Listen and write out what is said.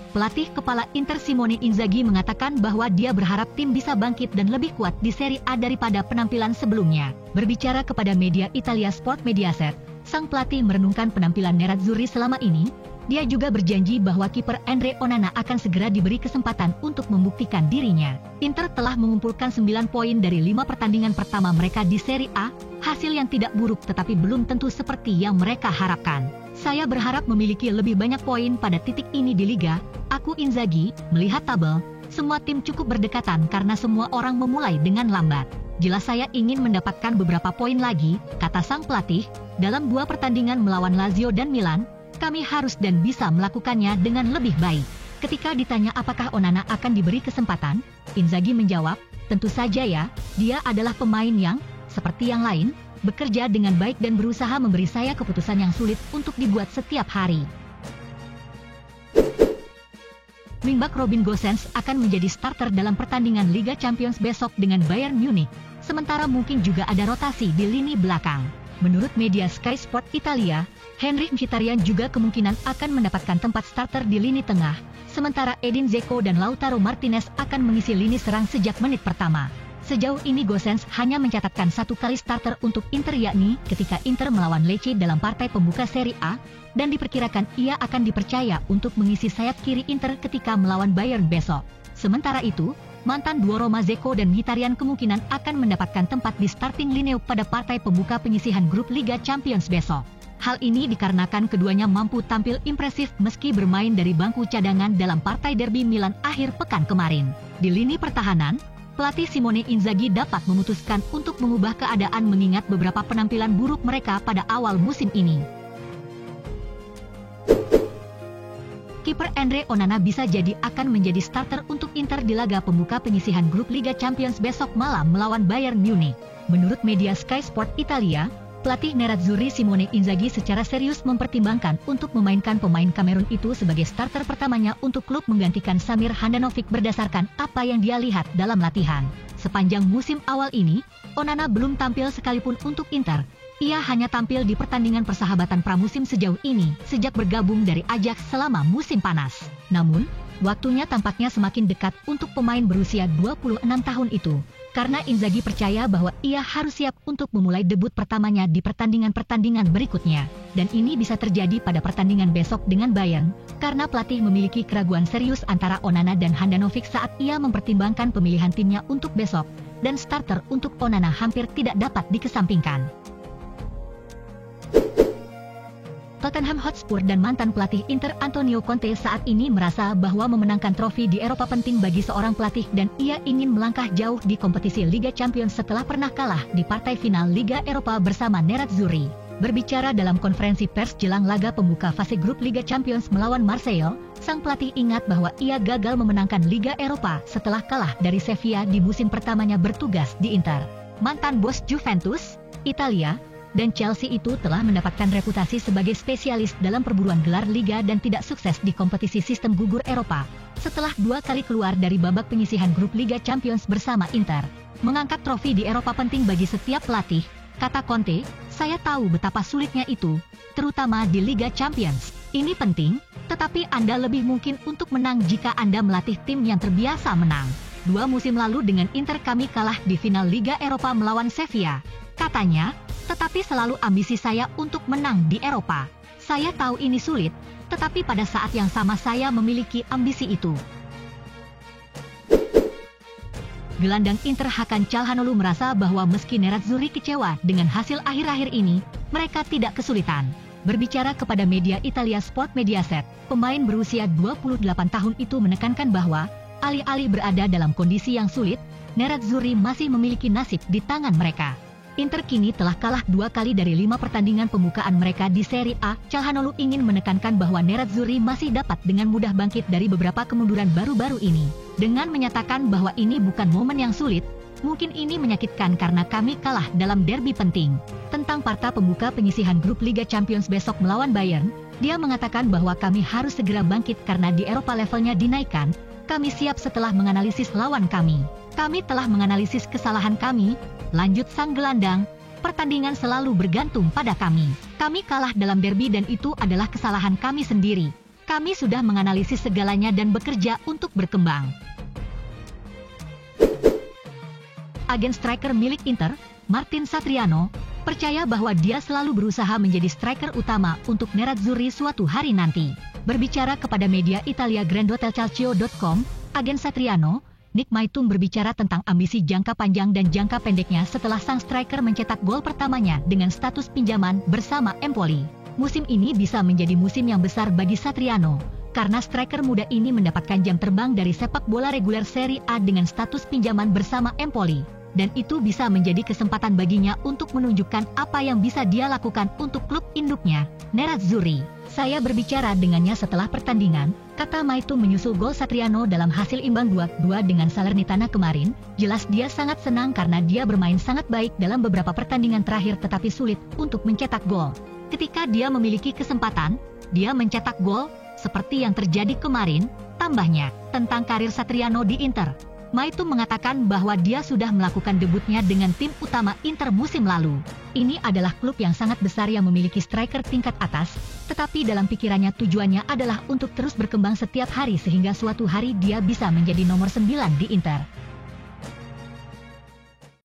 Pelatih kepala Inter Simone Inzaghi mengatakan bahwa dia berharap tim bisa bangkit dan lebih kuat di Serie A daripada penampilan sebelumnya. Berbicara kepada media Italia Sport Mediaset, sang pelatih merenungkan penampilan Nerazzurri selama ini. Dia juga berjanji bahwa kiper Andre Onana akan segera diberi kesempatan untuk membuktikan dirinya. Inter telah mengumpulkan 9 poin dari 5 pertandingan pertama mereka di Serie A, hasil yang tidak buruk tetapi belum tentu seperti yang mereka harapkan. Saya berharap memiliki lebih banyak poin pada titik ini di Liga. Aku Inzaghi, melihat tabel, semua tim cukup berdekatan karena semua orang memulai dengan lambat. Jelas saya ingin mendapatkan beberapa poin lagi, kata sang pelatih, dalam 2 pertandingan melawan Lazio dan Milan. Kami harus dan bisa melakukannya dengan lebih baik. Ketika ditanya apakah Onana akan diberi kesempatan, Inzaghi menjawab, tentu saja ya, dia adalah pemain yang, seperti yang lain, bekerja dengan baik dan berusaha memberi saya keputusan yang sulit untuk dibuat setiap hari. Wingback Robin Gosens akan menjadi starter dalam pertandingan Liga Champions besok dengan Bayern Munich. Sementara mungkin juga ada rotasi di lini belakang. Menurut media Sky Sport Italia, Henrikh Mkhitaryan juga kemungkinan akan mendapatkan tempat starter di lini tengah, sementara Edin Dzeko dan Lautaro Martinez akan mengisi lini serang sejak menit pertama. Sejauh ini Gosens hanya mencatatkan 1 kali starter untuk Inter yakni ketika Inter melawan Lecce dalam partai pembuka Serie A, dan diperkirakan ia akan dipercaya untuk mengisi sayap kiri Inter ketika melawan Bayern besok. Sementara itu, mantan duo Roma Dzeko dan Mkhitaryan kemungkinan akan mendapatkan tempat di starting lineup pada partai pembuka penyisihan grup Liga Champions besok. Hal ini dikarenakan keduanya mampu tampil impresif meski bermain dari bangku cadangan dalam partai derby Milan akhir pekan kemarin. Di lini pertahanan, pelatih Simone Inzaghi dapat memutuskan untuk mengubah keadaan mengingat beberapa penampilan buruk mereka pada awal musim ini. Kiper Andre Onana bisa jadi akan menjadi starter untuk Inter di laga pembuka penyisihan grup Liga Champions besok malam melawan Bayern Munich. Menurut media Sky Sport Italia, pelatih Nerazzurri Simone Inzaghi secara serius mempertimbangkan untuk memainkan pemain Kamerun itu sebagai starter pertamanya untuk klub menggantikan Samir Handanovic berdasarkan apa yang dia lihat dalam latihan. Sepanjang musim awal ini, Onana belum tampil sekalipun untuk Inter. Ia hanya tampil di pertandingan persahabatan pramusim sejauh ini sejak bergabung dari Ajax selama musim panas. Namun, waktunya tampaknya semakin dekat untuk pemain berusia 26 tahun itu. Karena Inzaghi percaya bahwa ia harus siap untuk memulai debut pertamanya di pertandingan-pertandingan berikutnya. Dan ini bisa terjadi pada pertandingan besok dengan Bayern, karena pelatih memiliki keraguan serius antara Onana dan Handanovic saat ia mempertimbangkan pemilihan timnya untuk besok, dan starter untuk Onana hampir tidak dapat dikesampingkan. Tottenham Hotspur dan mantan pelatih Inter Antonio Conte saat ini merasa bahwa memenangkan trofi di Eropa penting bagi seorang pelatih dan ia ingin melangkah jauh di kompetisi Liga Champions setelah pernah kalah di partai final Liga Eropa bersama Nerazzurri. Berbicara dalam konferensi pers jelang laga pembuka fase grup Liga Champions melawan Marseille, sang pelatih ingat bahwa ia gagal memenangkan Liga Eropa setelah kalah dari Sevilla di musim pertamanya bertugas di Inter. Mantan bos Juventus, Italia, dan Chelsea itu telah mendapatkan reputasi sebagai spesialis dalam perburuan gelar Liga dan tidak sukses di kompetisi sistem gugur Eropa. Setelah 2 kali keluar dari babak penyisihan grup Liga Champions bersama Inter, mengangkat trofi di Eropa penting bagi setiap pelatih, kata Conte, saya tahu betapa sulitnya itu, terutama di Liga Champions. Ini penting, tetapi Anda lebih mungkin untuk menang jika Anda melatih tim yang terbiasa menang. 2 musim lalu dengan Inter kami kalah di final Liga Eropa melawan Sevilla, katanya. Tetapi selalu ambisi saya untuk menang di Eropa. Saya tahu ini sulit, tetapi pada saat yang sama saya memiliki ambisi itu. Gelandang Inter Hakan Calhanoglu merasa bahwa meski Nerazzurri kecewa dengan hasil akhir-akhir ini, mereka tidak kesulitan. Berbicara kepada media Italia Sport Mediaset, pemain berusia 28 tahun itu menekankan bahwa, alih-alih berada dalam kondisi yang sulit, Nerazzurri masih memiliki nasib di tangan mereka. Inter kini telah kalah 2 kali dari 5 pertandingan pembukaan mereka di Serie A. Calhanoglu ingin menekankan bahwa Nerazzurri masih dapat dengan mudah bangkit dari beberapa kemunduran baru-baru ini. Dengan menyatakan bahwa ini bukan momen yang sulit, mungkin ini menyakitkan karena kami kalah dalam derby penting. Tentang partai pembuka penyisihan grup Liga Champions besok melawan Bayern, dia mengatakan bahwa kami harus segera bangkit karena di Eropa levelnya dinaikkan. Kami siap setelah menganalisis lawan kami. Kami telah menganalisis kesalahan kami, lanjut sang gelandang, pertandingan selalu bergantung pada kami. Kami kalah dalam derby dan itu adalah kesalahan kami sendiri, Kami sudah menganalisis segalanya dan bekerja untuk berkembang. Agen striker milik Inter, Martin Satriano, percaya bahwa dia selalu berusaha menjadi striker utama untuk Nerazzurri suatu hari nanti. Berbicara kepada media Italia GrandotelCalcio.com, agen Satriano, Nick Maitum berbicara tentang ambisi jangka panjang dan jangka pendeknya setelah sang striker mencetak gol pertamanya dengan status pinjaman bersama Empoli. Musim ini bisa menjadi musim yang besar bagi Satriano, karena striker muda ini mendapatkan jam terbang dari sepak bola reguler Serie A dengan status pinjaman bersama Empoli. Dan itu bisa menjadi kesempatan baginya untuk menunjukkan apa yang bisa dia lakukan untuk klub induknya, Nerazzurri. Saya berbicara dengannya setelah pertandingan, kata Maitum menyusul gol Satriano dalam hasil imbang 2-2 dengan Salernitana kemarin. Jelas dia sangat senang karena dia bermain sangat baik dalam beberapa pertandingan terakhir tetapi sulit untuk mencetak gol. Ketika dia memiliki kesempatan, dia mencetak gol, seperti yang terjadi kemarin, tambahnya, tentang karir Satriano di Inter. Maitum mengatakan bahwa dia sudah melakukan debutnya dengan tim utama Inter musim lalu. Ini adalah klub yang sangat besar yang memiliki striker tingkat atas, tetapi dalam pikirannya tujuannya adalah untuk terus berkembang setiap hari sehingga suatu hari dia bisa menjadi nomor 9 di Inter.